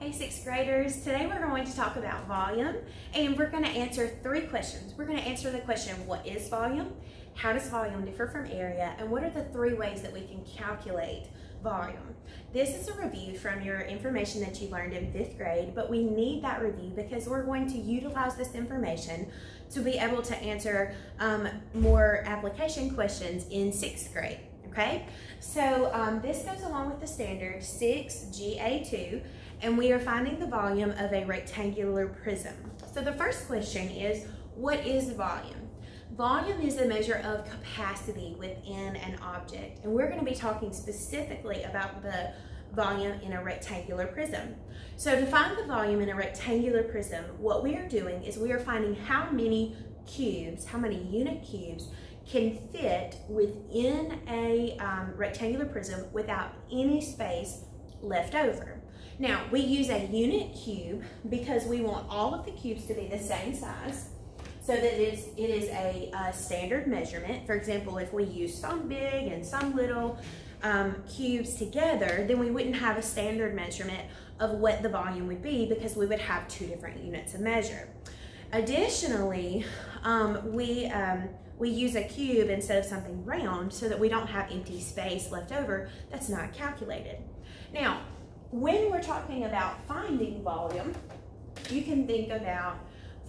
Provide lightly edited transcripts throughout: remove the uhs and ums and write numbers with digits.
Hey sixth graders, today we're going to talk about volume and we're going to answer 3 questions. We're going to answer the question, what is volume? How does volume differ from area? And what are the 3 ways that we can calculate volume? This is a review from your information that you learned in 5th grade, but we need that review because we're going to utilize this information to be able to answer more application questions in 6th grade. Okay, so this goes along with the standard 6.G.A.2, and we are finding the volume of a rectangular prism. So the first question is, what is volume? Volume is a measure of capacity within an object, and we're going to be talking specifically about the volume in a rectangular prism. So to find the volume in a rectangular prism, what we are doing is we are finding how many cubes, how many unit cubes can fit within a rectangular prism without any space left over. Now, we use a unit cube because we want all of the cubes to be the same size so that it is a standard measurement. For example, if we use some big and some little cubes together, then we wouldn't have a standard measurement of what the volume would be because we would have 2 different units of measure. Additionally, we use a cube instead of something round so that we don't have empty space left over that's not calculated. Now, when we're talking about finding volume, you can think about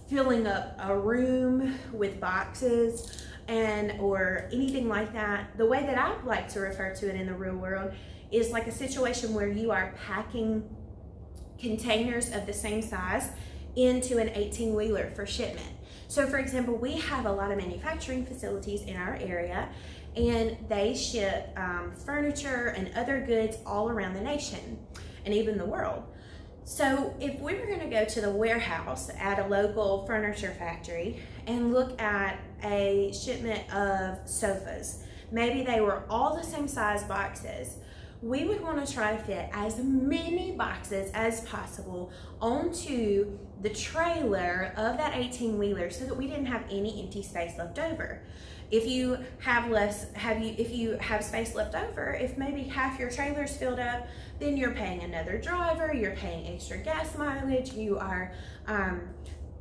filling up a room with boxes or anything like that. The way that I like to refer to it in the real world is like a situation where you are packing containers of the same size into an 18-wheeler for shipment. So for example, we have a lot of manufacturing facilities in our area and they ship furniture and other goods all around the nation and even the world. So if we were going to go to the warehouse at a local furniture factory and look at a shipment of sofas, maybe they were all the same size boxes, we would want to try to fit as many boxes as possible onto the trailer of that 18-wheeler so that we didn't have any empty space left over. If you have space left over, if maybe half your trailer's filled up, then you're paying another driver, you're paying extra gas mileage, you are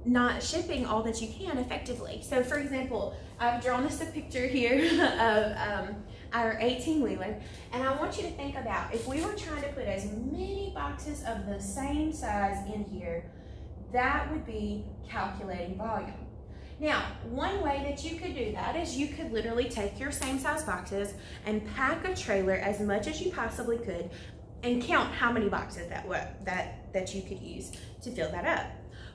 not shipping all that you can effectively. So for example, I've drawn us a picture here of our 18-wheeler, and I want you to think about if we were trying to put as many boxes of the same size in here, that would be calculating volume. Now, one way that you could do that is you could literally take your same size boxes and pack a trailer as much as you possibly could and count how many boxes that you could use to fill that up.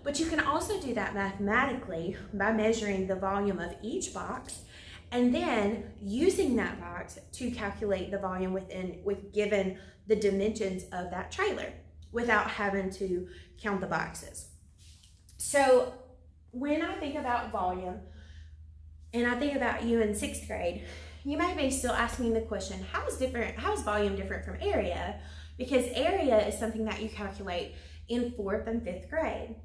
But you can also do that mathematically by measuring the volume of each box and then using that box to calculate the volume given the dimensions of that trailer without having to count the boxes. So when I think about volume and I think about you in 6th grade, you may be still asking the question, how is volume different from area? Because area is something that you calculate in 4th and 5th grade.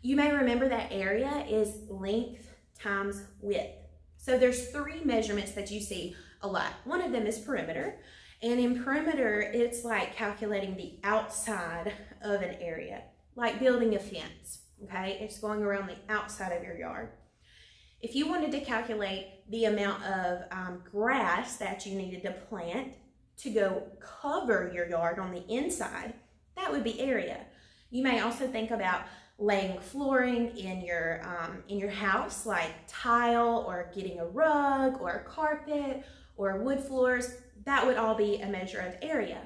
You may remember that area is length times width. So there's 3 measurements that you see a lot. One of them is perimeter. And in perimeter, it's like calculating the outside of an area, like building a fence, okay? It's going around the outside of your yard. If you wanted to calculate the amount of grass that you needed to plant to go cover your yard on the inside, that would be area. You may also think about laying flooring in your house, like tile or getting a rug or a carpet or wood floors. That would all be a measure of area.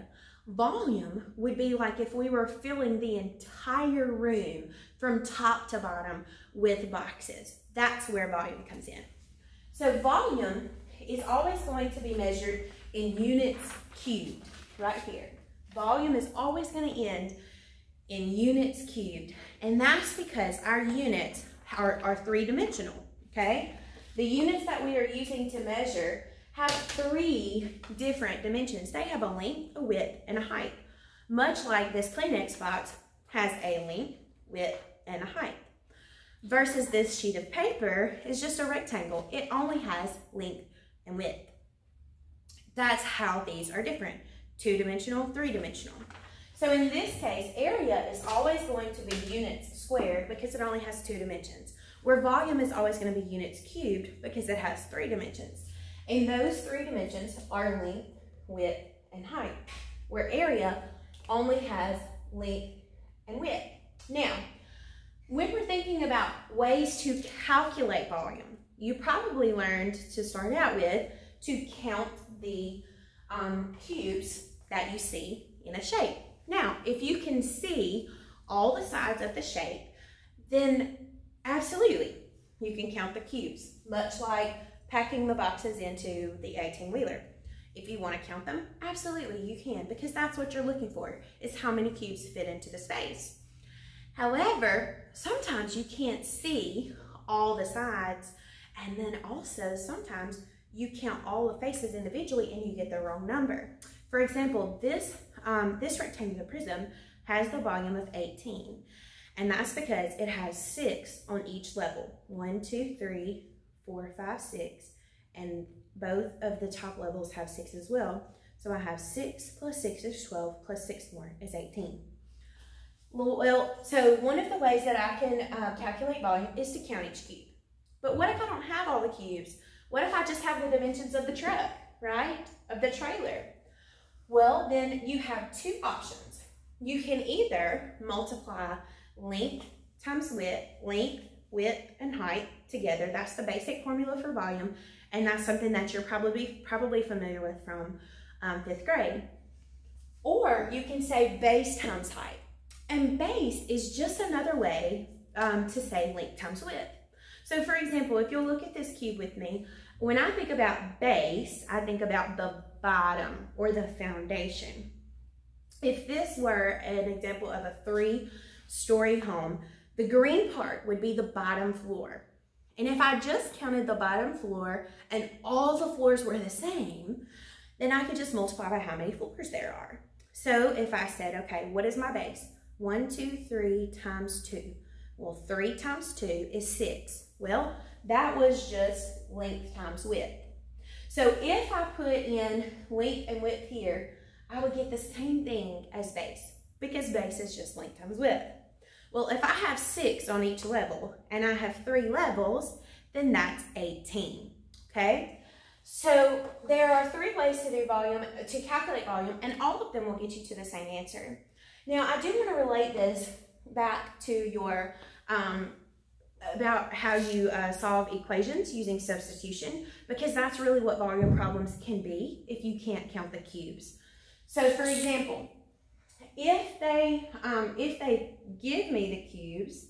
Volume would be like if we were filling the entire room from top to bottom with boxes. That's where volume comes in. So volume is always going to be measured in units cubed, right here. Volume is always going to end in units cubed, and that's because our units are 3-dimensional, okay? The units that we are using to measure have 3 different dimensions. They have a length, a width, and a height, much like this Kleenex box has a length, width, and a height. Versus this sheet of paper is just a rectangle. It only has length and width. That's how these are different. 2-dimensional, 3-dimensional. So in this case, area is always going to be units squared because it only has 2 dimensions, where volume is always going to be units cubed because it has 3 dimensions. And those 3 dimensions are length, width, and height, where area only has length and width. Now, when we're thinking about ways to calculate volume, you probably learned to start out with to count the cubes that you see in a shape. Now, if you can see all the sides of the shape, then absolutely, you can count the cubes, much like packing the boxes into the 18-wheeler. If you want to count them, absolutely you can, because that's what you're looking for, is how many cubes fit into the space. However, sometimes you can't see all the sides, and then also sometimes you count all the faces individually and you get the wrong number. For example, this rectangular prism has the volume of 18, and that's because it has 6 on each level. 1, 2, 3, 4, 5, 6, and both of the top levels have 6 as well. So I have 6 plus 6 is 12, plus 6 more is 18. Well, so one of the ways that I can calculate volume is to count each cube. But what if I don't have all the cubes? What if I just have the dimensions of the truck, right? Of the trailer? Well, then you have 2 options. You can either multiply length times width, and height together. That's the basic formula for volume, and that's something that you're probably familiar with from 5th grade. Or you can say base times height. And base is just another way to say length times width. So for example, if you'll look at this cube with me, when I think about base, I think about the bottom or the foundation. If this were an example of a 3-story home, the green part would be the bottom floor. And if I just counted the bottom floor and all the floors were the same, then I could just multiply by how many floors there are. So if I said, okay, what is my base? 1, 2, 3 times 2. Well, 3 times 2 is 6. Well, that was just length times width. So if I put in length and width here, I would get the same thing as base, because base is just length times width. Well, if I have 6 on each level and I have 3 levels, then that's 18, okay? So there are 3 ways to do volume, to calculate volume, and all of them will get you to the same answer. Now, I do want to relate this back to your, about how you solve equations using substitution, because that's really what volume problems can be if you can't count the cubes. So for example, if they give me the cubes,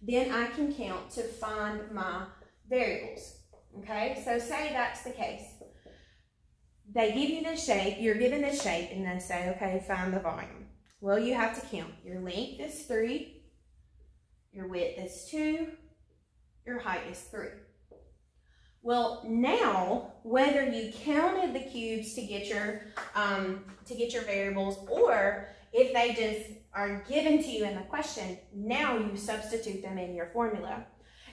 then I can count to find my variables, okay? So say that's the case. They give you this shape, you're given this shape, and then say, okay, find the volume. Well, you have to count. Your length is 3, your width is 2, your height is 3. Well, now, whether you counted the cubes to get your variables, or if they just are given to you in the question, now you substitute them in your formula.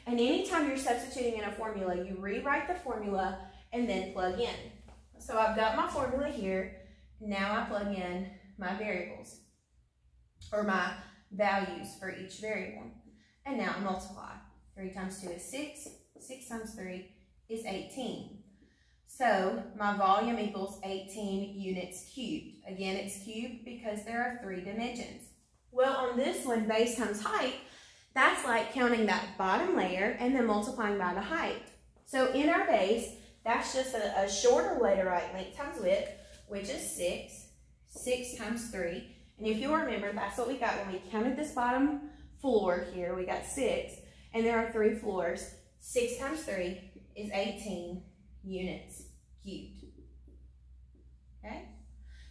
And anytime you're substituting in a formula, you rewrite the formula and then plug in. So I've got my formula here. Now I plug in my variables, or my values for each variable. And now I multiply. 3 times 2 is 6. 6 times 3 is 18. So my volume equals 18 units cubed. Again, it's cubed because there are 3 dimensions. Well, on this one, base times height, that's like counting that bottom layer and then multiplying by the height. So in our base, that's just a shorter way to write length times width, which is 6. 6 times 3. And if you'll remember, that's what we got when we counted this bottom floor here. We got 6, and there are 3 floors. 6 times 3 is 18 units cubed. Okay?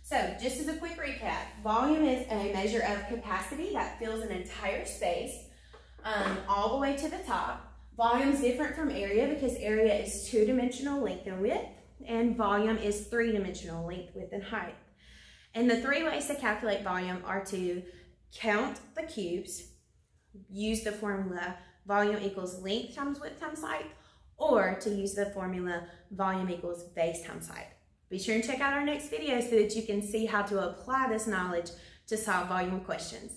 So just as a quick recap, volume is a measure of capacity that fills an entire space all the way to the top. Volume is different from area because area is 2-dimensional length and width, and volume is 3-dimensional length, width, and height. And the 3 ways to calculate volume are to count the cubes, use the formula volume equals length times width times height, or to use the formula volume equals base times height. Be sure and check out our next video so that you can see how to apply this knowledge to solve volume questions.